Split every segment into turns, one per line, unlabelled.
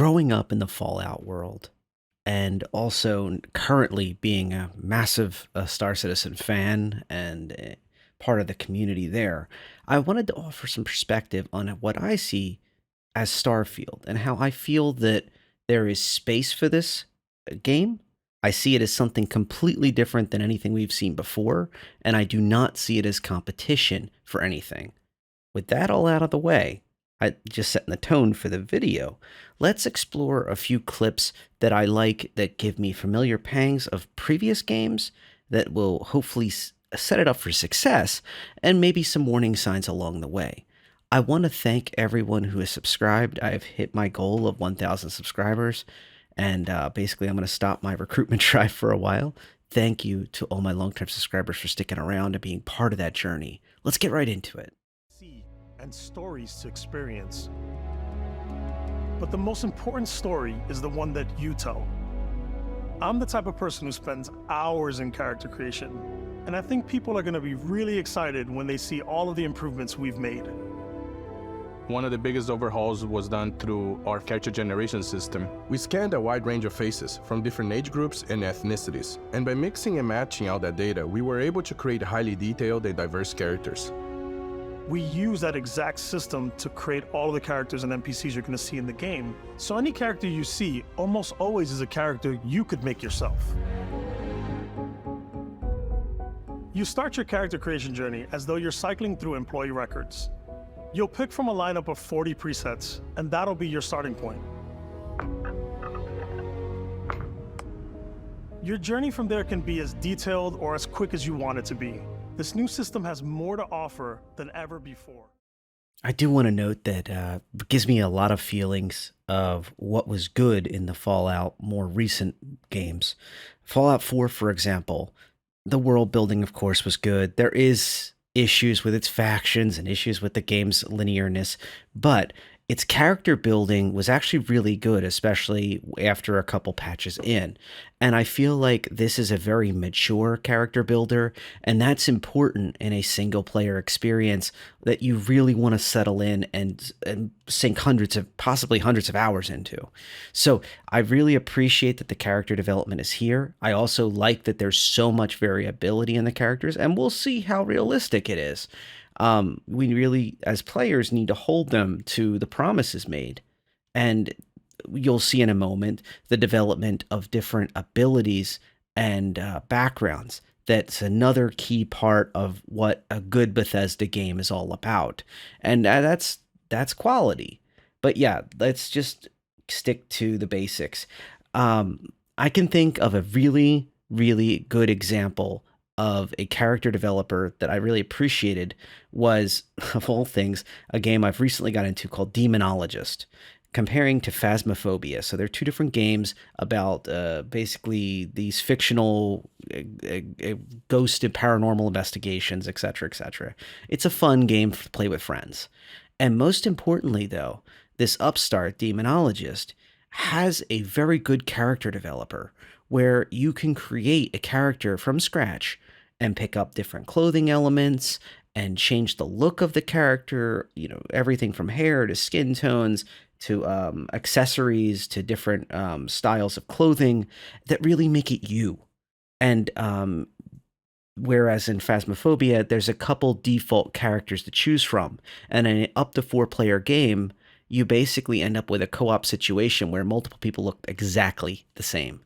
growing up in the Fallout world and also currently being a massive Star Citizen fan and part of the community there, I wanted to offer some perspective on what I see as Starfield and how I feel that there is space for this game. I see it as something completely different than anything we've seen before, and I do not see it as competition for anything. With that all out of the way, I just setting the tone for the video. Let's explore a few clips that I like that give me familiar pangs of previous games that will hopefully set it up for success and maybe some warning signs along the way. I want to thank everyone who has subscribed. I've hit my goal of 1,000 subscribers, and basically I'm going to stop my recruitment drive for a while. Thank you to all my long-term subscribers for sticking around and being part of that journey. Let's get right into it.
And stories to experience. But the most important story is the one that you tell. I'm the type of person who spends hours in character creation, and I think people are going to be really excited when they see all of the improvements we've made.
One of the biggest overhauls was done through our character generation system. We scanned a wide range of faces from different age groups and ethnicities, and by mixing and matching all that data, we were able to create highly detailed and diverse characters.
We use that exact system to create all of the characters and NPCs you're going to see in the game. So any character you see almost always is a character you could make yourself. You start your character creation journey as though you're cycling through employee records. You'll pick from a lineup of 40 presets, and that'll be your starting point. Your journey from there can be as detailed or as quick as you want it to be. This new system has more to offer than ever before.
I do want to note that it gives me a lot of feelings of what was good in the Fallout more recent games. Fallout 4, for example, the world building, of course, was good. There is issues with its factions and issues with the game's linearness, but its character building was actually really good, especially after a couple patches in. And I feel like this is a very mature character builder, and that's important in a single player experience that you really want to settle in and sink possibly hundreds of hours into. So I really appreciate that the character development is here. I also like that there's so much variability in the characters, and we'll see how realistic it is. We really, as players, need to hold them to the promises made. And you'll see in a moment the development of different abilities and backgrounds. That's another key part of what a good Bethesda game is all about. And that's quality. But yeah, let's just stick to the basics. I can think of a really, really good example of a character developer that I really appreciated was, of all things, a game I've recently got into called Demonologist, comparing to Phasmophobia. So they're two different games about basically these fictional ghost and paranormal investigations, etc., etc. It's a fun game to play with friends. And most importantly, though, this upstart Demonologist has a very good character developer where you can create a character from scratch and pick up different clothing elements and change the look of the character, everything from hair to skin tones to accessories to different styles of clothing that really make it you. And whereas in Phasmophobia, there's a couple default characters to choose from. And in an up to 4-player game, you basically end up with a co-op situation where multiple people look exactly the same.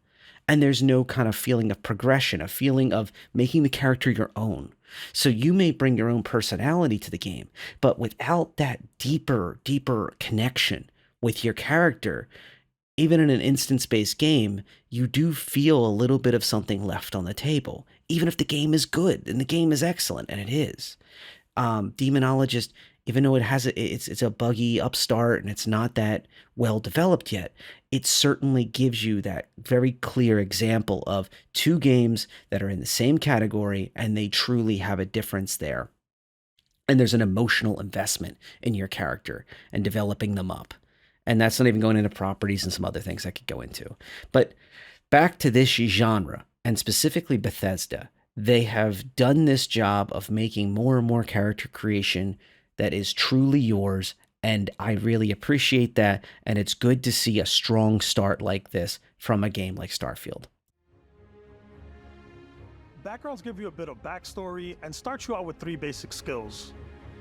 And there's no kind of feeling of progression, a feeling of making the character your own. So you may bring your own personality to the game, but without that deeper connection with your character, even in an instance-based game, you do feel a little bit of something left on the table, even if the game is good and the game is excellent, and it is. Demonologist, even though it's a buggy upstart and it's not that well developed yet, it certainly gives you that very clear example of two games that are in the same category and they truly have a difference there. And there's an emotional investment in your character and developing them up. And that's not even going into properties and some other things I could go into. But back to this genre, and specifically Bethesda, they have done this job of making more and more character creation that is truly yours And I really appreciate that. And it's good to see a strong start like this from a game like Starfield.
Backgrounds give you a bit of backstory and start you out with 3 basic skills.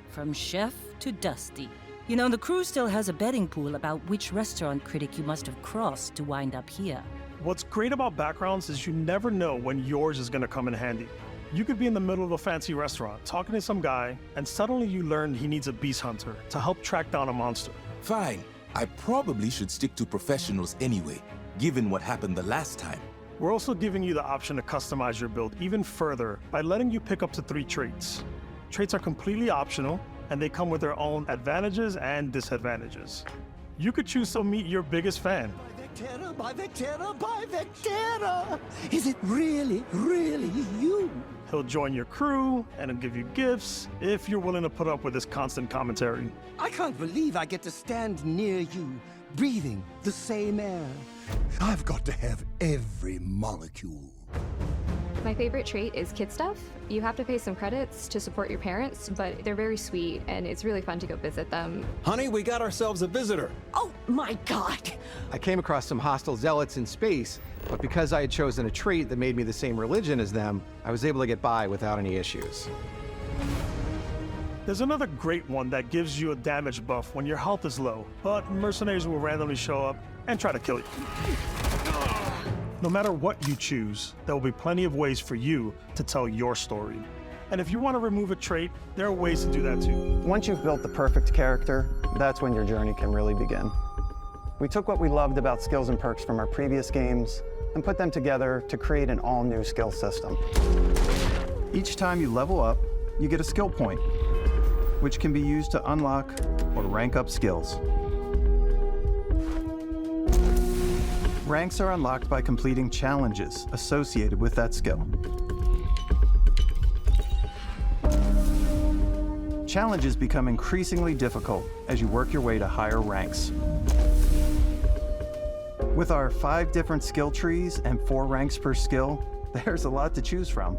From chef to dusty. You know, the crew still has a betting pool about which restaurant critic you must have crossed to wind up here.
What's great about backgrounds is you never know when yours is gonna come in handy. You could be in the middle of a fancy restaurant talking to some guy, and suddenly you learn he needs a beast hunter to help track down a monster.
Fine. I probably should stick to professionals anyway, given what happened the last time.
We're also giving you the option to customize your build even further by letting you pick up to 3 traits. Traits are completely optional, and they come with their own advantages and disadvantages. You could choose to meet your biggest fan.
By Vectera! Is it really, really you?
He'll join your crew, and he'll give you gifts if you're willing to put up with his constant commentary.
I can't believe I get to stand near you, breathing the same air. I've got to have every molecule.
My favorite trait is kid stuff. You have to pay some credits to support your parents, but they're very sweet, and it's really fun to go visit them.
Honey, we got ourselves a visitor.
Oh my god!
I came across some hostile zealots in space, but because I had chosen a trait that made me the same religion as them, I was able to get by without any issues.
There's another great one that gives you a damage buff when your health is low, but mercenaries will randomly show up and try to kill you. No matter what you choose, there will be plenty of ways for you to tell your story. And if you want to remove a trait, there are ways to do that too.
Once you've built the perfect character, that's when your journey can really begin. We took what we loved about skills and perks from our previous games and put them together to create an all-new skill system. Each time you level up, you get a skill point, which can be used to unlock or rank up skills. Ranks are unlocked by completing challenges associated with that skill. Challenges become increasingly difficult as you work your way to higher ranks. With our 5 different skill trees and 4 ranks per skill, there's a lot to choose from.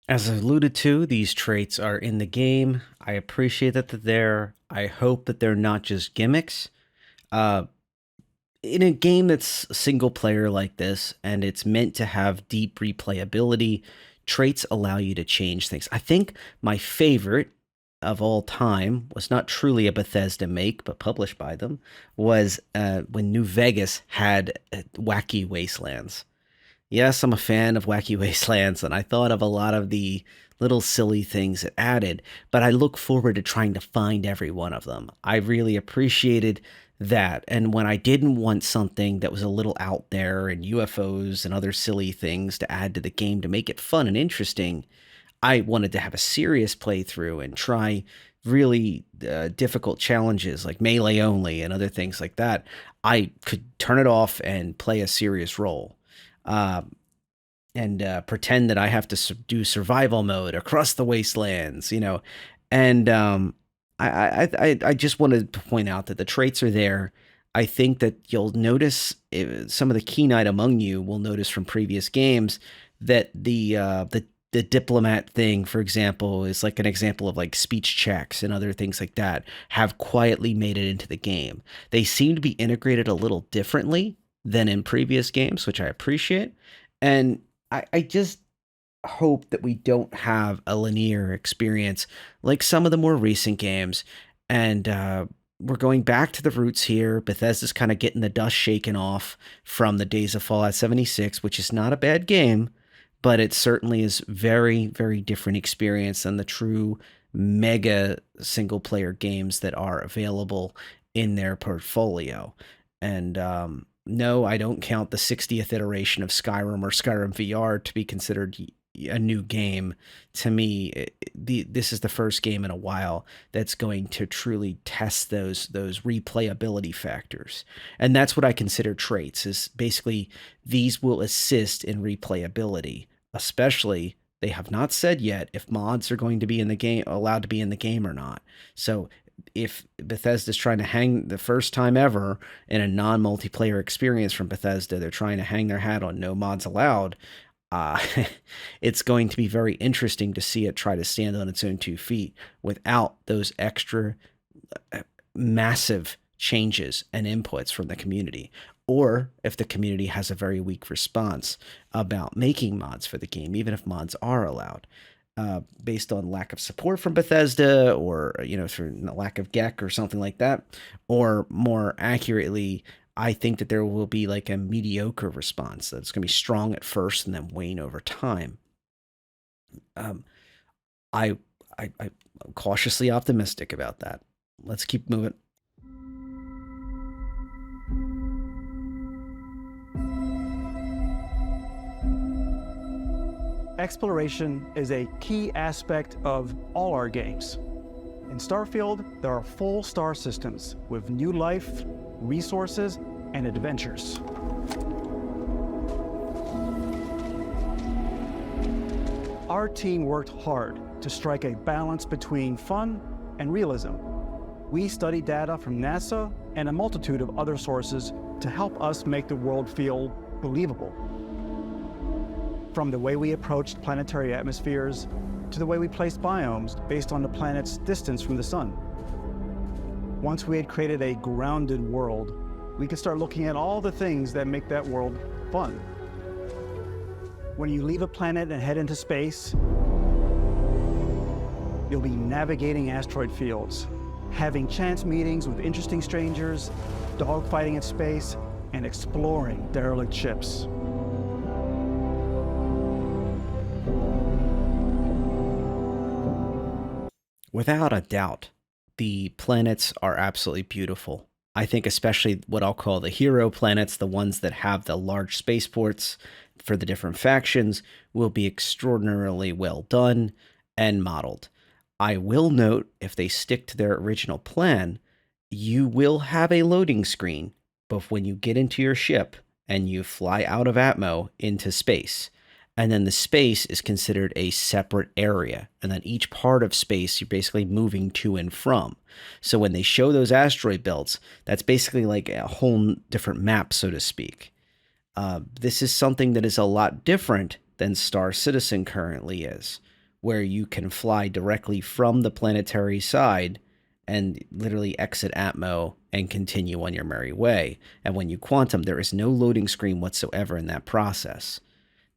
As I alluded to, these traits are in the game. I appreciate that they're there. I hope that they're not just gimmicks. In a game that's single player like this, and it's meant to have deep replayability, traits allow you to change things. I think my favorite of all time was not truly a Bethesda make, but published by them, was when New Vegas had Wacky Wastelands. Yes, I'm a fan of Wacky Wastelands, and I thought of a lot of the little silly things it added, but I look forward to trying to find every one of them. I really appreciated that, and when I didn't want something that was a little out there and UFOs and other silly things to add to the game to make it fun and interesting, I wanted to have a serious playthrough and try really difficult challenges like melee only and other things like that. I could turn it off and play a serious role. And pretend that I have to do survival mode across the wastelands, you know. And I just wanted to point out that the traits are there. I think that you'll notice, some of the keen-eyed among you will notice from previous games that the diplomat thing, for example, is like an example of like speech checks and other things like that have quietly made it into the game. They seem to be integrated a little differently than in previous games, which I appreciate. And I just hope that we don't have a linear experience like some of the more recent games. And we're going back to the roots here. Bethesda's kind of getting the dust shaken off from the days of Fallout 76, which is not a bad game, but it certainly is very, very different experience than the true mega single player games that are available in their portfolio. And no, I don't count the 60th iteration of Skyrim or Skyrim VR to be considered a new game. To me, this is the first game in a while that's going to truly test those replayability factors. And that's what I consider traits, is basically these will assist in replayability, especially they have not said yet if mods are going to be in the game, allowed to be in the game or not. So if Bethesda's trying to hang the first time ever in a non-multiplayer experience from Bethesda, they're trying to hang their hat on no mods allowed, it's going to be very interesting to see it try to stand on its own 2 feet without those extra massive changes and inputs from the community, or if the community has a very weak response about making mods for the game, even if mods are allowed, based on lack of support from Bethesda, or through lack of GEC or something like that, or more accurately, I think that there will be like a mediocre response that's going to be strong at first and then wane over time. Um, I, I'm cautiously optimistic about that. Let's keep moving.
Exploration is a key aspect of all our games. In Starfield, there are full star systems with new life, resources, and adventures. Our team worked hard to strike a balance between fun and realism. We studied data from NASA and a multitude of other sources to help us make the world feel believable. From the way we approached planetary atmospheres to the way we placed biomes based on the planet's distance from the sun. Once we had created a grounded world, we could start looking at all the things that make that world fun. When you leave a planet and head into space, you'll be navigating asteroid fields, having chance meetings with interesting strangers, dogfighting in space, and exploring derelict ships.
Without a doubt, the planets are absolutely beautiful. I think especially what I'll call the hero planets, the ones that have the large spaceports for the different factions, will be extraordinarily well done and modeled. I will note, if they stick to their original plan, you will have a loading screen, but when you get into your ship and you fly out of Atmo into space, and then the space is considered a separate area, and then each part of space you're basically moving to and from. So when they show those asteroid belts, that's basically like a whole different map, so to speak. This is something that is a lot different than Star Citizen currently is, where you can fly directly from the planetary side and literally exit Atmo and continue on your merry way. And when you quantum, there is no loading screen whatsoever in that process.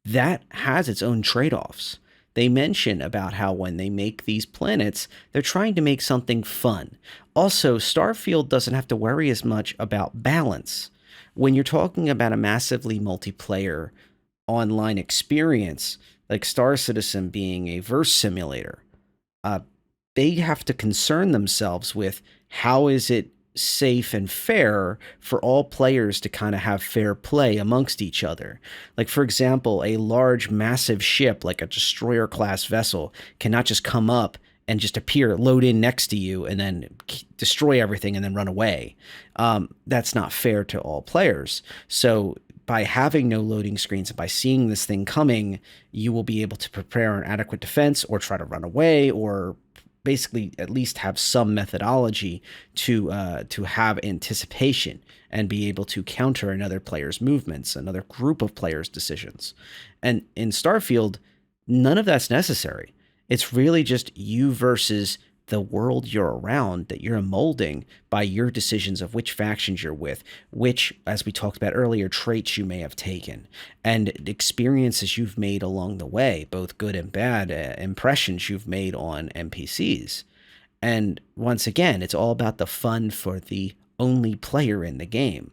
That has its own trade-offs. They mention about how when they make these planets, they're trying to make something fun. Also, Starfield doesn't have to worry as much about balance. When you're talking about a massively multiplayer online experience, like Star Citizen being a verse simulator, they have to concern themselves with how is it safe and fair for all players to kind of have fair play amongst each other. Like, for example, a large, massive ship like a destroyer class vessel cannot just come up and just appear, load in next to you, and then destroy everything and then run away. That's not fair to all players. So by having no loading screens and by seeing this thing coming, you will be able to prepare an adequate defense or try to run away, or basically at least have some methodology to have anticipation and be able to counter another player's movements, another group of players' decisions. And in Starfield, none of that's necessary. It's really just you versus the world you're around that you're molding by your decisions of which factions you're with, which, as we talked about earlier, traits you may have taken, and experiences you've made along the way, both good and bad impressions you've made on NPCs. And once again, it's all about the fun for the only player in the game.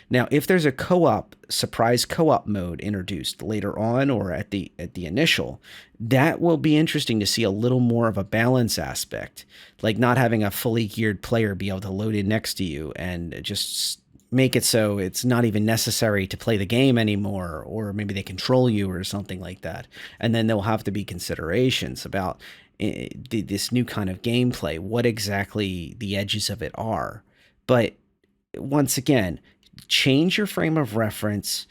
Now, if there's a surprise co-op mode introduced later on or at the initial, that will be interesting to see a little more of a balance aspect, like not having a fully geared player be able to load in next to you and just make it so it's not even necessary to play the game anymore, or maybe they control you or something like that. And then there'll have to be considerations about this new kind of gameplay, what exactly the edges of it are. But once again, change your frame of reference.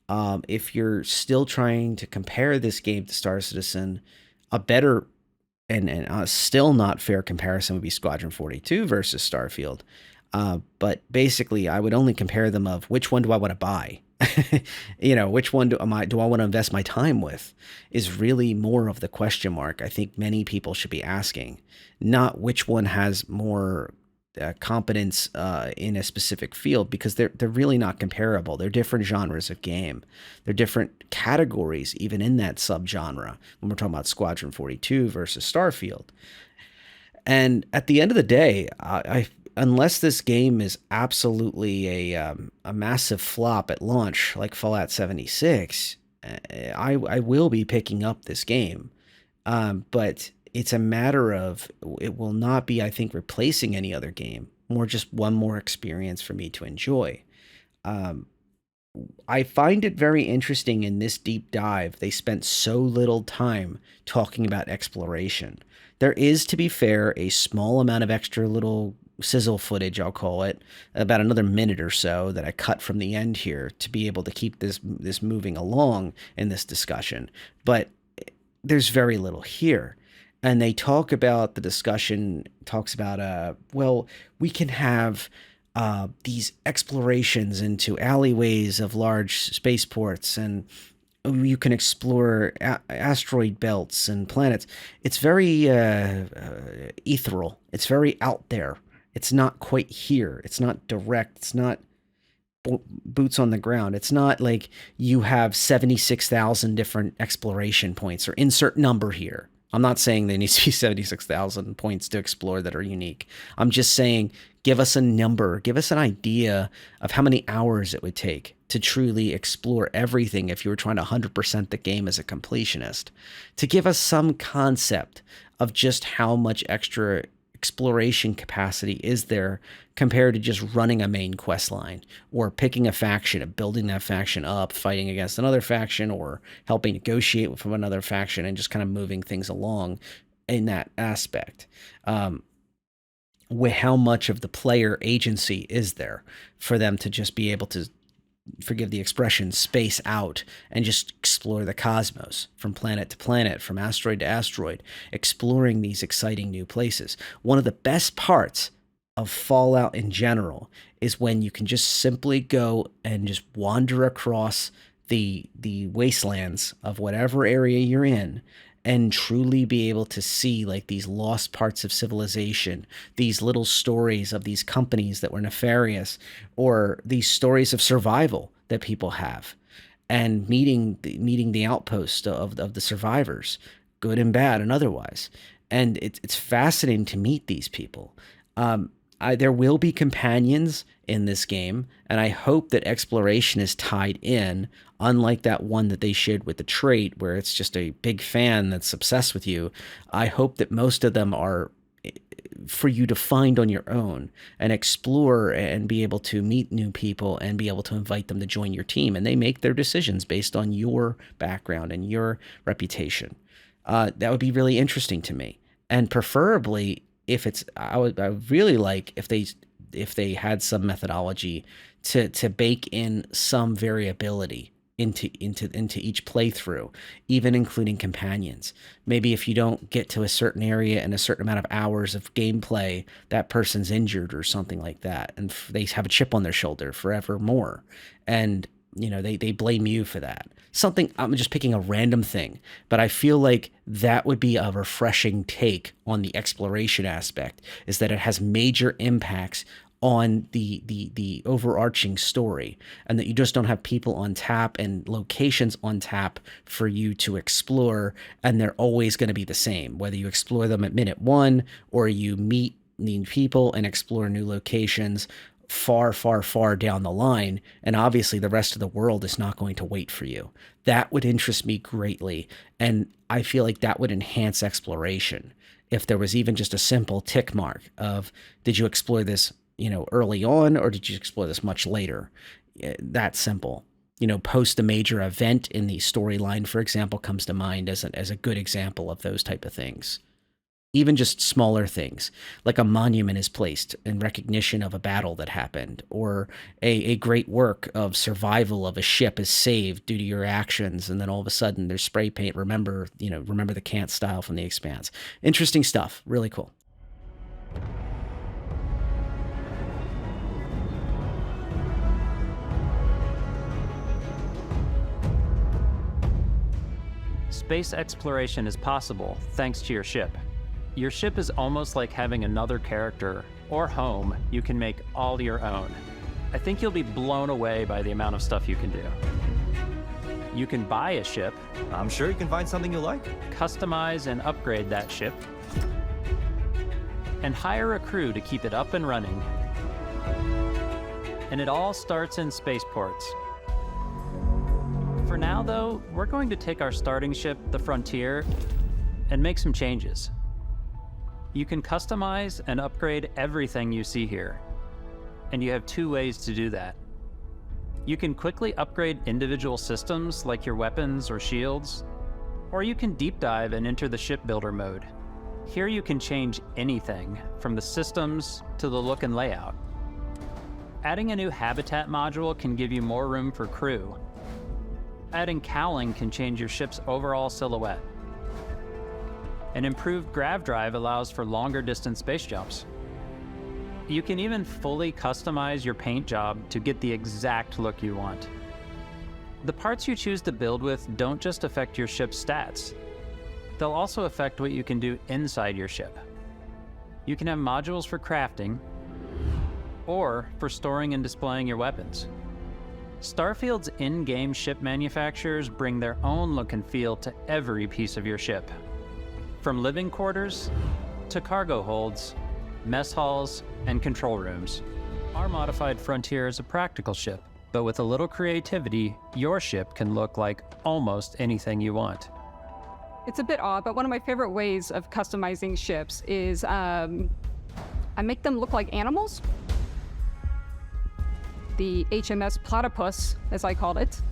If you're still trying to compare this game to Star Citizen, a better and still not fair comparison would be Squadron 42 versus Starfield. But basically, I would only compare them of which one do I want to buy? Which one do I want to invest my time with is really more of the question mark I think many people should be asking, not which one has more competence in a specific field, because they're really not comparable. They're different genres of game. They're different categories even in that subgenre when we're talking about Squadron 42 versus Starfield. And at the end of the day, unless this game is absolutely a massive flop at launch like Fallout 76, I will be picking up this game. But it's a matter of, it will not be, I think, replacing any other game, more just one more experience for me to enjoy. I find it very interesting in this deep dive, they spent so little time talking about exploration. There is, to be fair, a small amount of extra little sizzle footage, I'll call it, about another minute or so that I cut from the end here to be able to keep this moving along in this discussion. But there's very little here. And they talk about, the discussion talks about, well, we can have these explorations into alleyways of large spaceports, and you can explore asteroid belts and planets. It's very ethereal. It's very out there. It's not quite here. It's not direct. It's not boots on the ground. It's not like you have 76,000 different exploration points or insert number here. I'm not saying there needs to be 76,000 points to explore that are unique. I'm just saying, give us a number, give us an idea of how many hours it would take to truly explore everything if you were trying to 100% the game as a completionist, to give us some concept of just how much extra exploration capacity is there compared to just running a main quest line or picking a faction and building that faction up, fighting against another faction, or helping negotiate from another faction and just kind of moving things along in that aspect. With how much of the player agency is there for them to just be able to, forgive the expression, space out and just explore the cosmos from planet to planet, from asteroid to asteroid, exploring these exciting new places. One of the best parts of Fallout in general is when you can just simply go and just wander across the wastelands of whatever area you're in and truly be able to see like these lost parts of civilization, these little stories of these companies that were nefarious, or these stories of survival that people have, and meeting the outpost of the survivors, good and bad and otherwise. And it's fascinating to meet these people. There will be companions in this game, and I hope that exploration is tied in, unlike that one that they shared with the trait where it's just a big fan that's obsessed with you. I hope that most of them are for you to find on your own and explore and be able to meet new people and be able to invite them to join your team, and they make their decisions based on your background and your reputation. That would be really interesting to me, and preferably, I would really like if they had some methodology to bake in some variability into each playthrough, even including companions. Maybe if you don't get to a certain area in a certain amount of hours of gameplay, that person's injured or something like that, and they have a chip on their shoulder forevermore, and they blame you for that. Something, I'm just picking a random thing, but I feel like that would be a refreshing take on the exploration aspect, is that it has major impacts on the overarching story, and that you just don't have people on tap and locations on tap for you to explore, and they're always going to be the same, whether you explore them at minute 1 or you meet new people and explore new locations far, far, far down the line, and obviously the rest of the world is not going to wait for you. That would interest me greatly, and I feel like that would enhance exploration if there was even just a simple tick mark of, did you explore this early on, or did you explore this much later? That simple. Post a major event in the storyline, for example, comes to mind as a good example of those type of things. Even just smaller things, like a monument is placed in recognition of a battle that happened, or a great work of survival of a ship is saved due to your actions, and then all of a sudden there's spray paint, remember the Kant style from The Expanse. Interesting stuff, really cool.
Space exploration is possible thanks to your ship. Your ship is almost like having another character or home you can make all your own. I think you'll be blown away by the amount of stuff you can do. You can buy a ship.
I'm sure you can find something you like.
Customize and upgrade that ship. And hire a crew to keep it up and running. And it all starts in spaceports. For now, though, we're going to take our starting ship, the Frontier, and make some changes. You can customize and upgrade everything you see here. And you have 2 ways to do that. You can quickly upgrade individual systems like your weapons or shields, or you can deep dive and enter the shipbuilder mode. Here you can change anything, from the systems to the look and layout. Adding a new habitat module can give you more room for crew. Adding cowling can change your ship's overall silhouette. An improved grav drive allows for longer distance space jumps. You can even fully customize your paint job to get the exact look you want. The parts you choose to build with don't just affect your ship's stats. They'll also affect what you can do inside your ship. You can have modules for crafting, or for storing and displaying your weapons. Starfield's in-game ship manufacturers bring their own look and feel to every piece of your ship. From living quarters to cargo holds, mess halls, and control rooms. Our modified Frontier is a practical ship, but with a little creativity, your ship can look like almost anything you want.
It's a bit odd, but one of my favorite ways of customizing ships is I make them look like animals. The HMS Platypus, as I called it,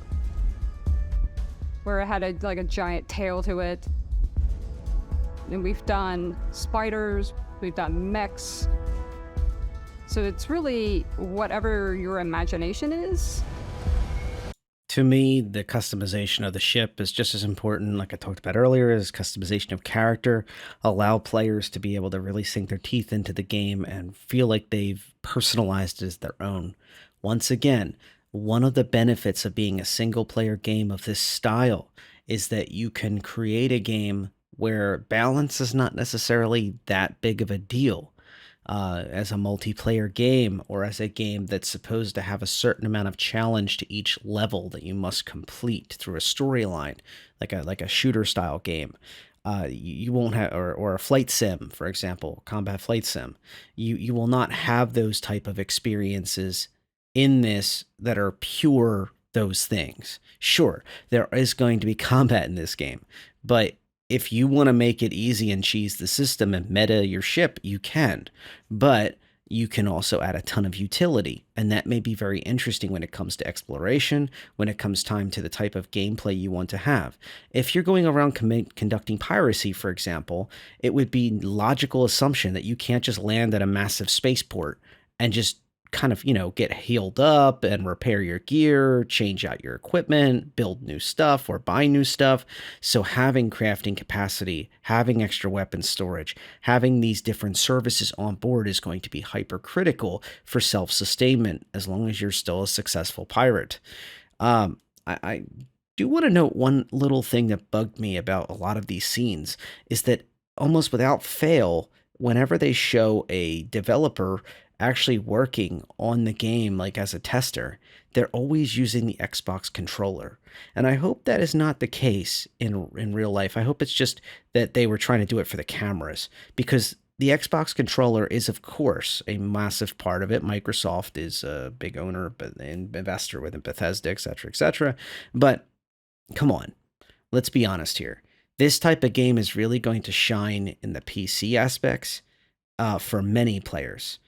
where it had like a giant tail to it. And we've done spiders, we've done mechs. So it's really whatever your imagination is.
To me, the customization of the ship is just as important, like I talked about earlier, as customization of character. Allow players to be able to really sink their teeth into the game and feel like they've personalized it as their own. Once again, one of the benefits of being a single-player game of this style is that you can create a game where balance is not necessarily that big of a deal. As a multiplayer game, or as a game that's supposed to have a certain amount of challenge to each level that you must complete through a storyline, like a shooter style game. You won't have, or a flight sim, for example, combat flight sim. You will not have those type of experiences in this that are pure those things. Sure, there is going to be combat in this game, but if you want to make it easy and cheese the system and meta your ship, you can. But you can also add a ton of utility, and that may be very interesting when it comes to exploration, when it comes time to the type of gameplay you want to have. If you're going around conducting piracy, for example, it would be logical assumption that you can't just land at a massive spaceport and just kind of, get healed up and repair your gear, change out your equipment, build new stuff or buy new stuff. So having crafting capacity, having extra weapon storage, having these different services on board is going to be hypercritical for self-sustainment as long as you're still a successful pirate. I do want to note one little thing that bugged me about a lot of these scenes is that almost without fail, whenever they show a developer actually working on the game, like as a tester, they're always using the Xbox controller. And I hope that is not the case in real life. I hope it's just that they were trying to do it for the cameras, because the Xbox controller is, of course, a massive part of it. Microsoft is a big owner and investor within Bethesda, etc., etc. But come on, let's be honest here. This type of game is really going to shine in the PC aspects for many players.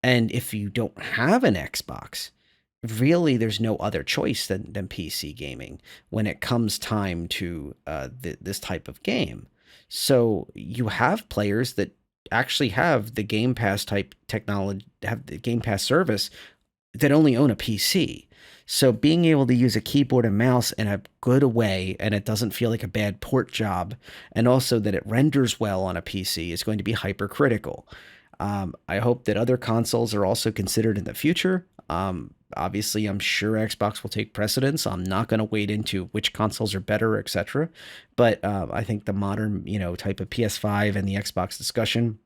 And if you don't have an Xbox, really there's no other choice than PC gaming when it comes time to this type of game. So you have players that actually have the Game Pass type technology, have the Game Pass service that only own a PC. So being able to use a keyboard and mouse in a good way, and it doesn't feel like a bad port job, and also that it renders well on a PC is going to be hypercritical. I hope that other consoles are also considered in the future. Obviously, I'm sure Xbox will take precedence. I'm not going to wade into which consoles are better, etc. But I think the modern, type of PS5 and the Xbox discussion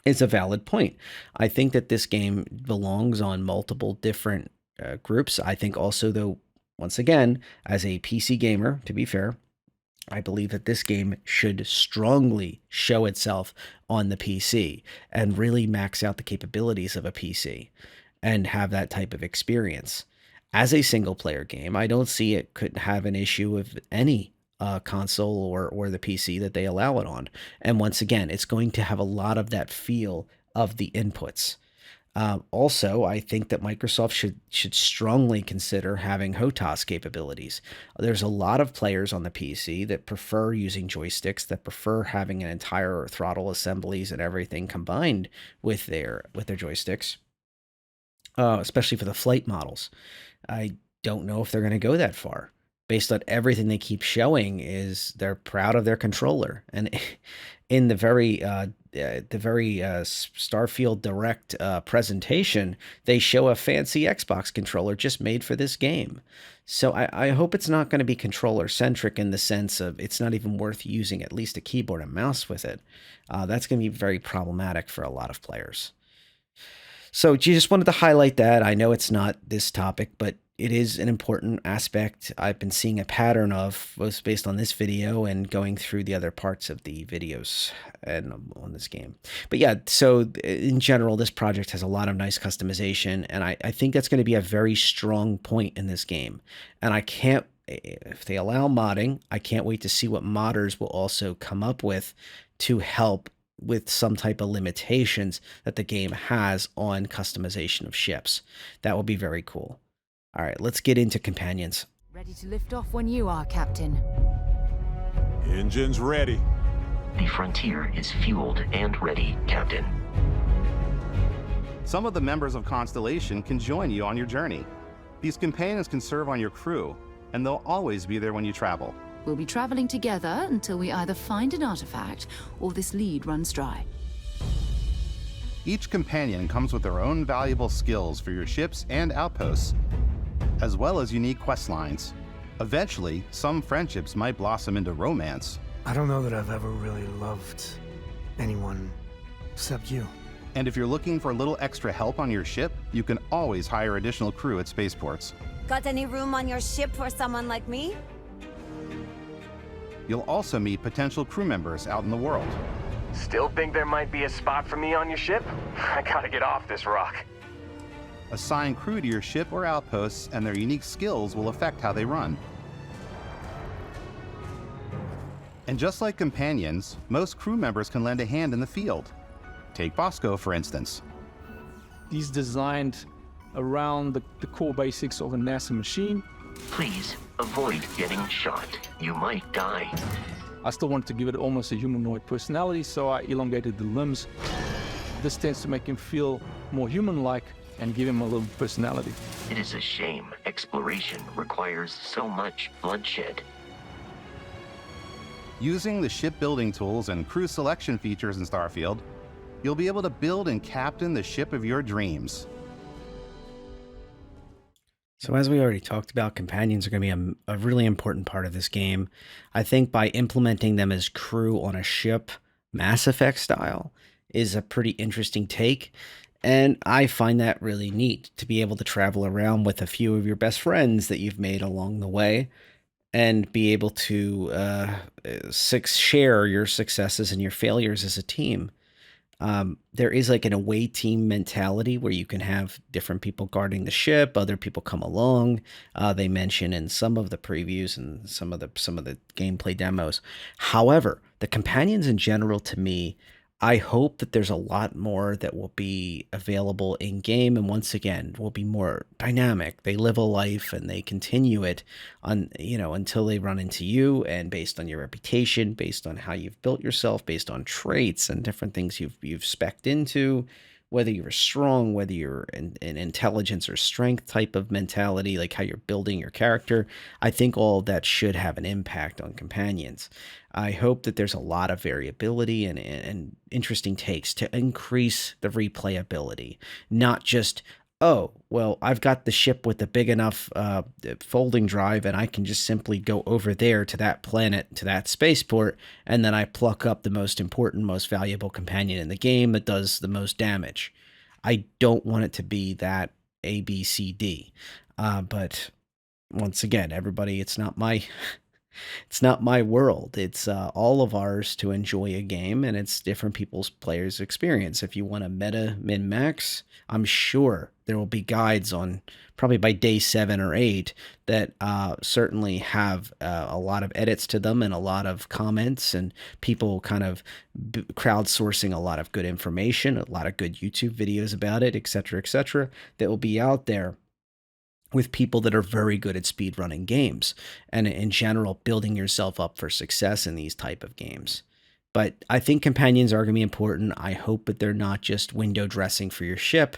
It's a valid point. I think that this game belongs on multiple different groups. I think also, though, once again, as a PC gamer, to be fair, I believe that this game should strongly show itself on the PC and really max out the capabilities of a PC and have that type of experience. As a single player game, I don't see it could have an issue with any console or the PC that they allow it on. And once again, it's going to have a lot of that feel of the inputs. Also, I think that Microsoft should strongly consider having HOTAS capabilities. There's a lot of players on the PC that prefer using joysticks, that prefer having an entire throttle assemblies and everything combined with their joysticks, especially for the flight models. I don't know if they're going to go that far. Based on everything they keep showing, is they're proud of their controller, and in the very Starfield Direct presentation, they show a fancy Xbox controller just made for this game. So I hope it's not going to be controller centric in the sense of it's not even worth using at least a keyboard and mouse with it. That's going to be very problematic for a lot of players. So just wanted to highlight that. I know it's not this topic, but it is an important aspect I've been seeing a pattern of, was based on this video and going through the other parts of the videos and on this game. But yeah, so in general, this project has a lot of nice customization, and I think that's going to be a very strong point in this game. And if they allow modding, I can't wait to see what modders will also come up with to help with some type of limitations that the game has on customization of ships. That will be very cool. All right, let's get into companions.
Ready to lift off when you are, Captain.
Engines ready.
The Frontier is fueled and ready, Captain.
Some of the members of Constellation can join you on your journey. These companions can serve on your crew, and they'll always be there when you travel.
We'll be traveling together until we either find an artifact or this lead runs dry.
Each companion comes with their own valuable skills for your ships and outposts, as well as unique quest lines. Eventually, some friendships might blossom into romance.
I don't know that I've ever really loved anyone except you.
And if you're looking for a little extra help on your ship, you can always hire additional crew at spaceports.
Got any room on your ship for someone like me?
You'll also meet potential crew members out in the world.
Still think there might be a spot for me on your ship? I gotta get off this rock.
Assign crew to your ship or outposts, and their unique skills will affect how they run. And just like companions, most crew members can lend a hand in the field. Take Bosco, for instance.
He's designed around the core basics of a NASA machine.
Please avoid getting shot. You might die.
I still wanted to give it almost a humanoid personality, so I elongated the limbs. This tends to make him feel more human-like and give him a little personality.
It is a shame exploration requires so much bloodshed.
Using the shipbuilding tools and crew selection features in Starfield, you'll be able to build and captain the ship of your dreams.
So as we already talked about, companions are going to be a really important part of this game. I think by implementing them as crew on a ship, Mass Effect style, is a pretty interesting take. And I find that really neat to be able to travel around with a few of your best friends that you've made along the way and be able to share your successes and your failures as a team. There is like an away team mentality where you can have different people guarding the ship, other people come along. They mention in some of the previews and some of the gameplay demos. However, the companions in general, to me, I hope that there's a lot more that will be available in game, and once again will be more dynamic. They live a life and they continue it on, until they run into you, and based on your reputation, based on how you've built yourself, based on traits and different things you've specced into, whether you're strong, whether you're an intelligence or strength type of mentality, like how you're building your character. I think all of that should have an impact on companions. I hope that there's a lot of variability and interesting takes to increase the replayability, not just oh, well, I've got the ship with a big enough folding drive, and I can just simply go over there to that planet, to that spaceport, and then I pluck up the most important, most valuable companion in the game that does the most damage. I don't want it to be that A, B, C, D. But once again, everybody, it's not my it's not my world. It's all of ours to enjoy a game, and it's different people's players' experience. If you want a meta min-max, I'm sure there will be guides on probably by day 7 or 8 that certainly have a lot of edits to them and a lot of comments and people kind of crowdsourcing a lot of good information, a lot of good YouTube videos about it, etc., that will be out there with people that are very good at speedrunning games and in general building yourself up for success in these type of games. But I think companions are going to be important. I hope that they're not just window dressing for your ship,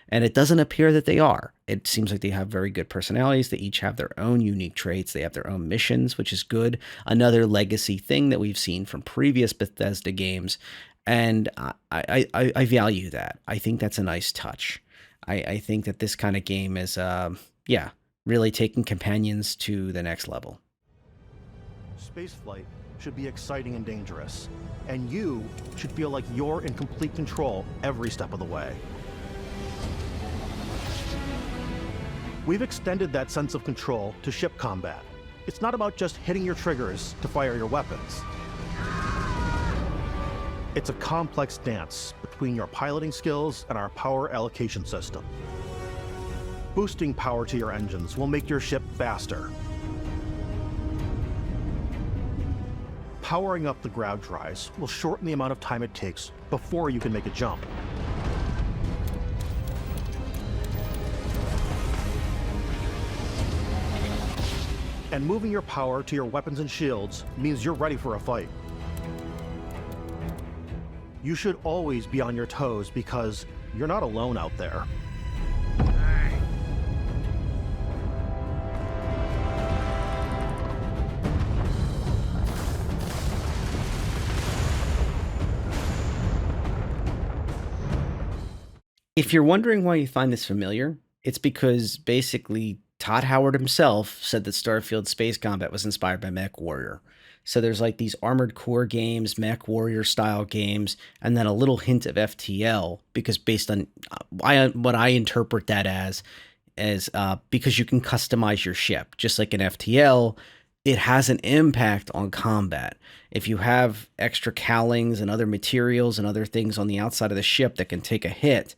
and it doesn't appear that they are. It seems like they have very good personalities. They each have their own unique traits. They have their own missions, which is good. Another legacy thing that we've seen from previous Bethesda games, and I value that. I think that's a nice touch. I think that this kind of game is yeah, really taking companions to the next level.
Spaceflight should be exciting and dangerous, and you should feel like you're in complete control every step of the way. We've extended that sense of control to ship combat. It's not about just hitting your triggers to fire your weapons. It's a complex dance between your piloting skills and our power allocation system. Boosting power to your engines will make your ship faster. Powering up the ground drives will shorten the amount of time it takes before you can make a jump. And moving your power to your weapons and shields means you're ready for a fight. You should always be on your toes because you're not alone out there.
If you're wondering why you find this familiar, it's because basically Todd Howard himself said that Starfield Space Combat was inspired by Mech Warrior. So there's like these Armored Core games, Mech Warrior style games, and then a little hint of FTL because based on what I interpret that as because you can customize your ship. Just like in FTL, it has an impact on combat. If you have extra cowlings and other materials and other things on the outside of the ship that can take a hit,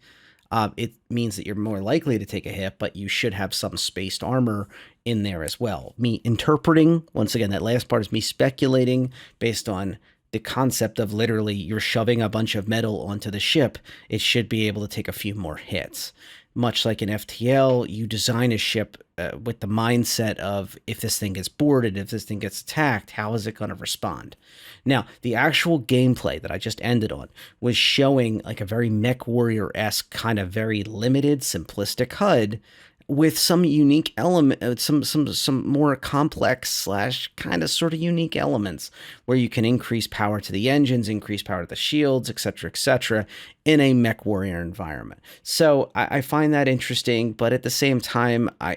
it means that you're more likely to take a hit, but you should have some spaced armor in there as well. Me interpreting, once again, that last part is me speculating based on the concept of literally you're shoving a bunch of metal onto the ship. It should be able to take a few more hits. Much like in FTL, you design a ship with the mindset of if this thing gets boarded, if this thing gets attacked, how is it going to respond? Now, the actual gameplay that I just ended on was showing like a very Mech Warrior-esque kind of very limited, simplistic HUD with some unique element, some more complex / kind of sort of unique elements where you can increase power to the engines, increase power to the shields, etc., in a Mech Warrior environment. So I find that interesting, but at the same time, I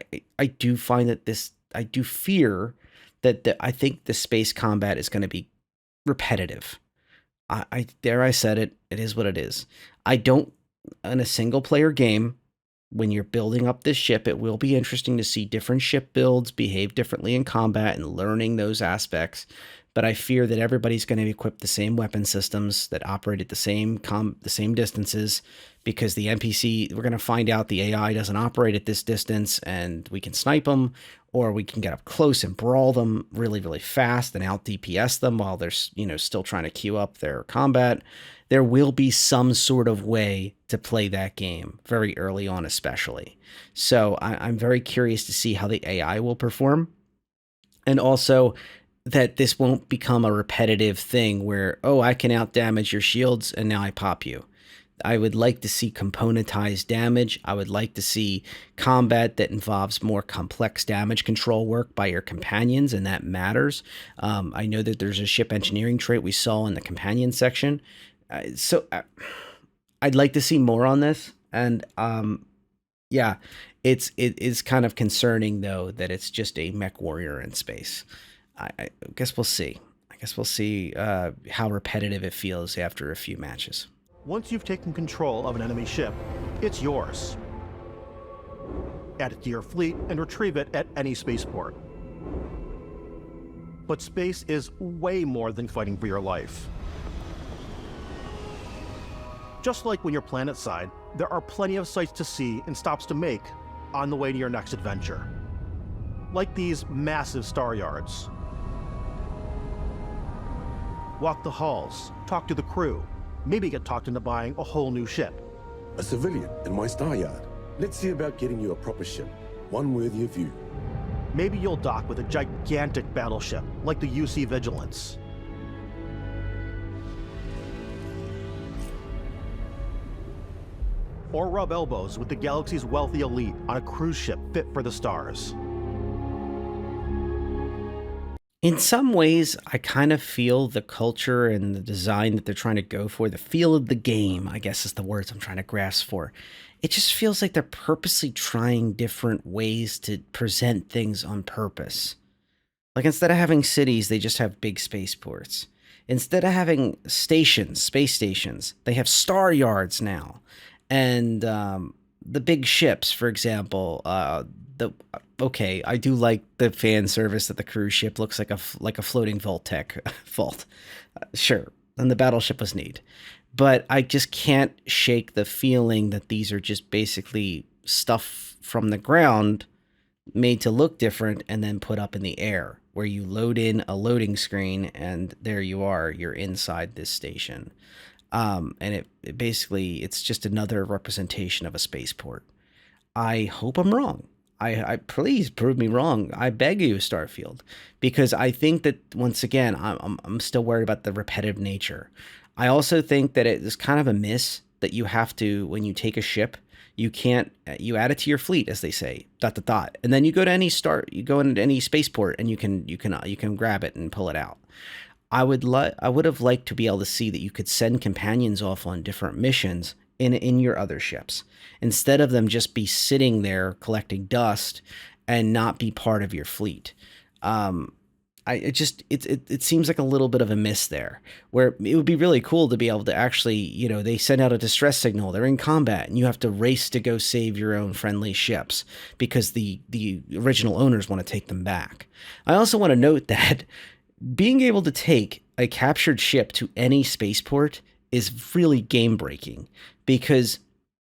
do find that I do fear that I think the space combat is going to be repetitive. Dare I said it, it is what it is. I don't, in a single player game, when you're building up this ship, it will be interesting to see different ship builds behave differently in combat and learning those aspects. But I fear that everybody's going to equip the same weapon systems that operate at the same distances, because the NPC, we're going to find out the AI doesn't operate at this distance, and we can snipe them, or we can get up close and brawl them really, really fast and out DPS them while they're still trying to queue up their combat. There will be some sort of way to play that game very early on, especially. So I'm very curious to see how the AI will perform. And also that this won't become a repetitive thing where, oh, I can out damage your shields and now I pop you. I would like to see componentized damage. I would like to see combat that involves more complex damage control work by your companions, and that matters. I know that there's a ship engineering trait we saw in the companion section. I'd like to see more on this, and Yeah, it is kind of concerning though that it's just a mech warrior in space. I guess we'll see. I guess we'll see how repetitive it feels after a few matches.
Once you've taken control of an enemy ship, it's yours. Add it to your fleet and retrieve it at any spaceport. But space is way more than fighting for your life. Just like when you're planetside, there are plenty of sights to see and stops to make on the way to your next adventure. Like these massive star yards. Walk the halls, talk to the crew, maybe get talked into buying a whole new ship.
A civilian in my star yard. Let's see about getting you a proper ship, one worthy of you.
Maybe you'll dock with a gigantic battleship, like the UC Vigilance. Or rub elbows with the galaxy's wealthy elite on a cruise ship fit for the stars.
In some ways, I kind of feel the culture and the design that they're trying to go for, the feel of the game, I guess is the words I'm trying to grasp for. It just feels like they're purposely trying different ways to present things on purpose. Like instead of having cities, they just have big spaceports. Instead of having stations, space stations, they have star yards now. And the big ships, for example, okay, I do like the fan service that the cruise ship looks like a floating Voltec vault. Sure, and the battleship was neat. But I just can't shake the feeling that these are just basically stuff from the ground made to look different and then put up in the air, where you load in a loading screen and there you are, you're inside this station. And it basically, it's just another representation of a spaceport. I hope I'm wrong. I please prove me wrong. I beg you, Starfield, because I think that once again, I'm still worried about the repetitive nature. I also think that it is kind of a miss that you have to, when you take a ship, you add it to your fleet, as they say, ... And then you go to any spaceport and you can grab it and pull it out. I would have liked to be able to see that you could send companions off on different missions in your other ships, instead of them just be sitting there collecting dust and not be part of your fleet. It seems like a little bit of a miss there, where it would be really cool to be able to actually, they send out a distress signal, they're in combat, and you have to race to go save your own friendly ships because the original owners want to take them back. I also want to note that being able to take a captured ship to any spaceport is really game-breaking, because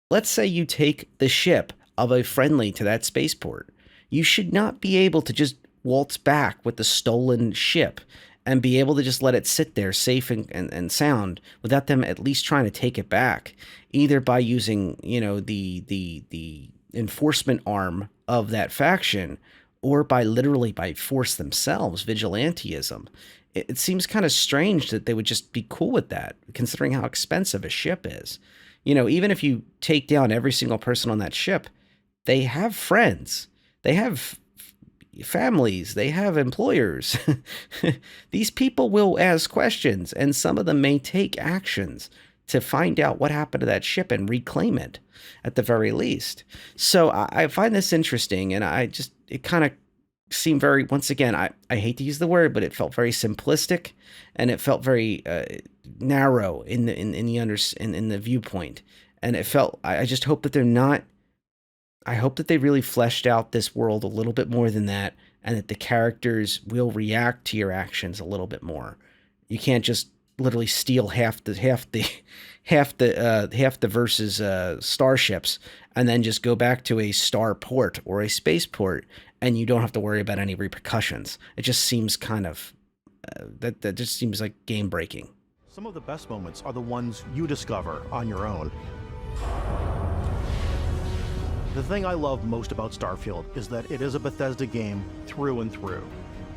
let's say you take the ship of a friendly to that spaceport. You should not be able to just waltz back with the stolen ship and be able to just let it sit there safe and sound without them at least trying to take it back, either by using, the enforcement arm of that faction, or by force themselves, vigilantism. It seems kind of strange that they would just be cool with that, considering how expensive a ship is. Even if you take down every single person on that ship, they have friends, they have families, they have employers. These people will ask questions, and some of them may take actions to find out what happened to that ship and reclaim it at the very least. So I find this interesting, and it kind of seemed very, once again, I hate to use the word, but it felt very simplistic, and it felt very narrow in the viewpoint. And it felt, I just hope that they're not, I hope that they really fleshed out this world a little bit more than that, and that the characters will react to your actions a little bit more. You can't just literally steal half the versus starships and then just go back to a star port or a spaceport, and you don't have to worry about any repercussions. It just seems kind of that just seems like game breaking.
Some of the best moments are the ones you discover on your own. The thing I love most about Starfield is that it is a Bethesda game through and through.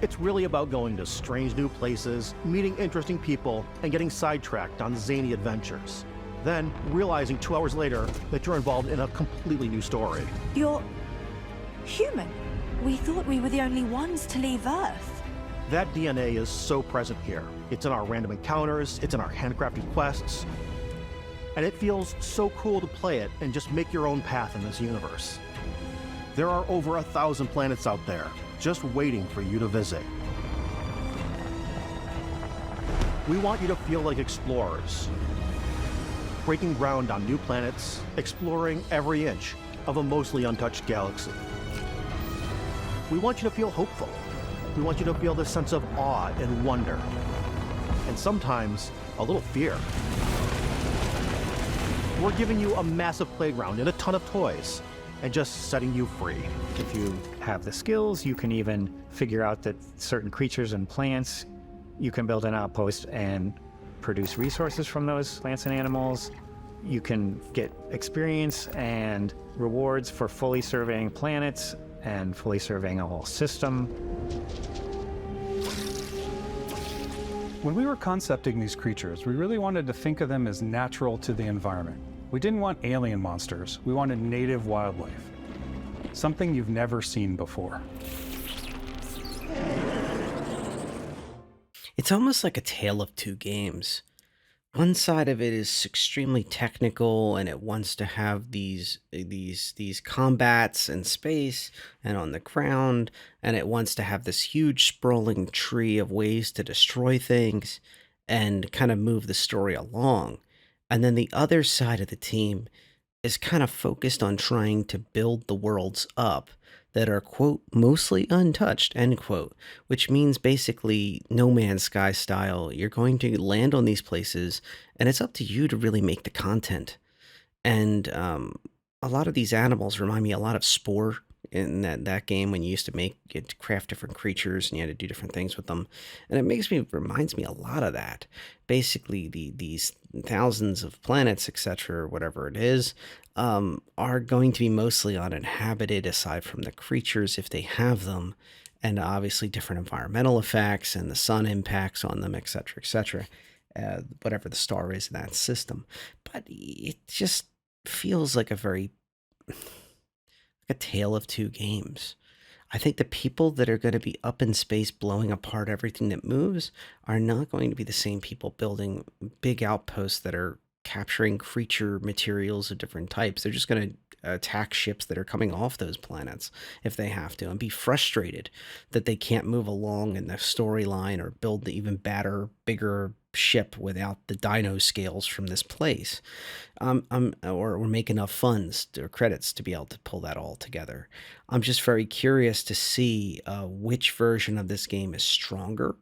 It's really about going to strange new places, meeting interesting people, and getting sidetracked on zany adventures. Then, realizing 2 hours later that you're involved in a completely new story.
You're human. We thought we were the only ones to leave Earth.
That DNA is so present here. It's in our random encounters, it's in our handcrafted quests, and it feels so cool to play it and just make your own path in this universe. There are over 1,000 planets out there, just waiting for you to visit. We want you to feel like explorers, breaking ground on new planets, exploring every inch of a mostly untouched galaxy. We want you to feel hopeful. We want you to feel this sense of awe and wonder, and sometimes a little fear. We're giving you a massive playground and a ton of toys, and just setting you free.
If you have the skills, you can even figure out that certain creatures and plants, you can build an outpost and produce resources from those plants and animals. You can get experience and rewards for fully surveying planets and fully surveying a whole system.
When we were concepting these creatures, we really wanted to think of them as natural to the environment. We didn't want alien monsters, we wanted native wildlife. Something you've never seen before.
It's almost like a tale of two games. One side of it is extremely technical and it wants to have these combats in space and on the ground, and it wants to have this huge sprawling tree of ways to destroy things and kind of move the story along. And then the other side of the team is kind of focused on trying to build the worlds up that are, quote, mostly untouched, end quote, which means basically No Man's Sky style. You're going to land on these places, and it's up to you to really make the content. And a lot of these animals remind me a lot of Spore in that game when you used to craft different creatures and you had to do different things with them. And it reminds me a lot of that. Basically, these thousands of planets, etc., or whatever it is, are going to be mostly uninhabited aside from the creatures if they have them, and obviously different environmental effects and the sun impacts on them, etc., etc., whatever the star is in that system. But it just feels like a tale of two games. I think the people that are going to be up in space blowing apart everything that moves are not going to be the same people building big outposts that are capturing creature materials of different types. They're just going to attack ships that are coming off those planets if they have to, and be frustrated that they can't move along in the storyline or build the even badder, bigger ship without the dino scales from this place, or make enough funds or credits to be able to pull that all together. I'm just very curious to see which version of this game is stronger.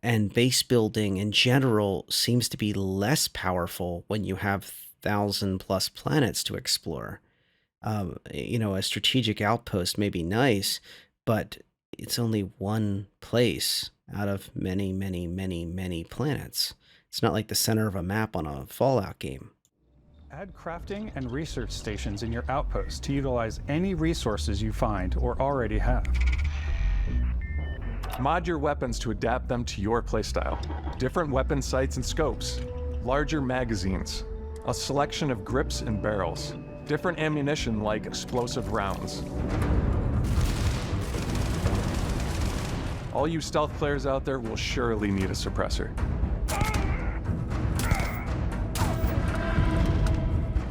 And base building in general seems to be less powerful when you have 1,000+ planets to explore. A strategic outpost may be nice, but it's only one place out of many, many, many, many planets. It's not like the center of a map on a Fallout game.
Add crafting and research stations in your outpost to utilize any resources you find or already have.
Mod your weapons to adapt them to your playstyle. Different weapon sights and scopes, larger magazines, a selection of grips and barrels, different ammunition like explosive rounds. All you stealth players out there will surely need a suppressor.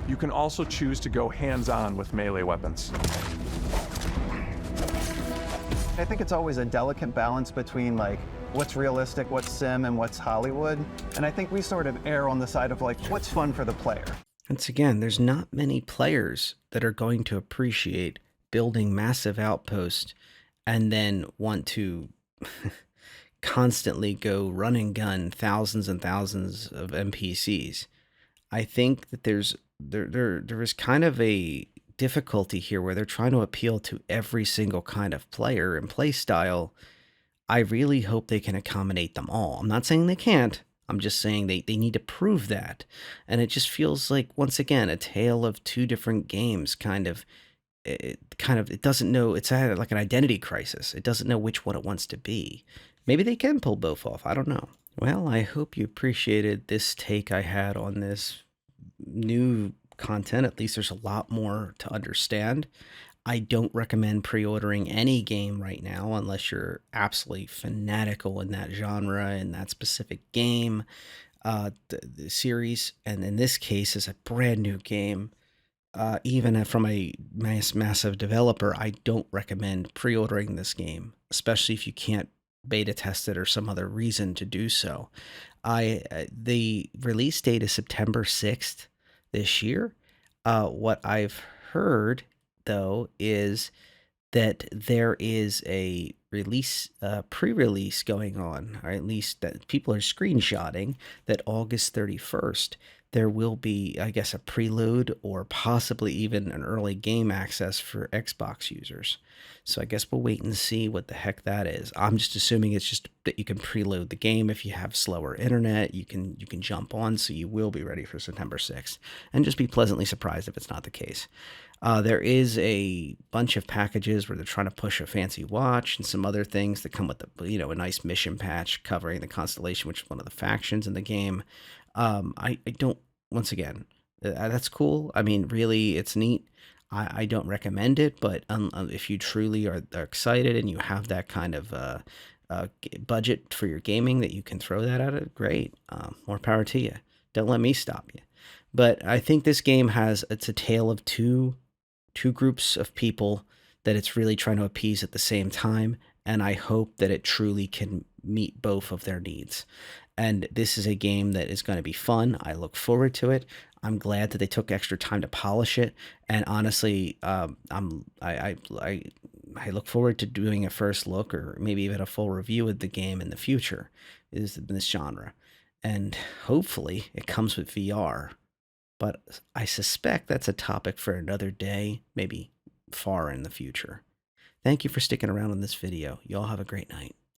You can also choose to go hands-on with melee weapons.
I think it's always a delicate balance between like what's realistic, what's sim, and what's Hollywood. And I think we sort of err on the side of like what's fun for the player.
Once again, there's not many players that are going to appreciate building massive outposts and then want to constantly go run and gun thousands and thousands of NPCs. I think that there is kind of a difficulty here where they're trying to appeal to every single kind of player and play style. I really hope they can accommodate them all. I'm not saying they can't. I'm just saying they need to prove that. And it just feels like, once again, a tale of two different games. It doesn't know. It's like an identity crisis. It doesn't know which one it wants to be. Maybe they can pull both off. I don't know. Well, I hope you appreciated this take I had on this new content. At least there's a lot more to understand. I don't recommend pre-ordering any game right now unless you're absolutely fanatical in that genre and that specific game, the series. And in this case, is a brand new game. even from a massive developer, I don't recommend pre-ordering this game, especially if you can't beta test it or some other reason to do so. The release date is September 6th this year. What I've heard, though, is that there is a release, pre-release going on, or at least that people are screenshotting that August 31st, there will be, I guess, a preload or possibly even an early game access for Xbox users. So I guess we'll wait and see what the heck that is. I'm just assuming it's just that you can preload the game. If you have slower internet, you can jump on, so you will be ready for September 6th. And just be pleasantly surprised if it's not the case. There is a bunch of packages where they're trying to push a fancy watch and some other things that come with a nice mission patch covering the Constellation, which is one of the factions in the game. I don't. Once again, that's cool. I mean, really, it's neat. I don't recommend it, but if you truly are excited and you have that kind of budget for your gaming that you can throw that at it, great. More power to you. Don't let me stop you. But I think this game it's a tale of two groups of people that it's really trying to appease at the same time, and I hope that it truly can meet both of their needs. And this is a game that is going to be fun. I look forward to it. I'm glad that they took extra time to polish it, and honestly, I look forward to doing a first look or maybe even a full review of the game in the future. In this genre, and hopefully it comes with VR. But I suspect that's a topic for another day, maybe far in the future. Thank you for sticking around on this video. You all have a great night.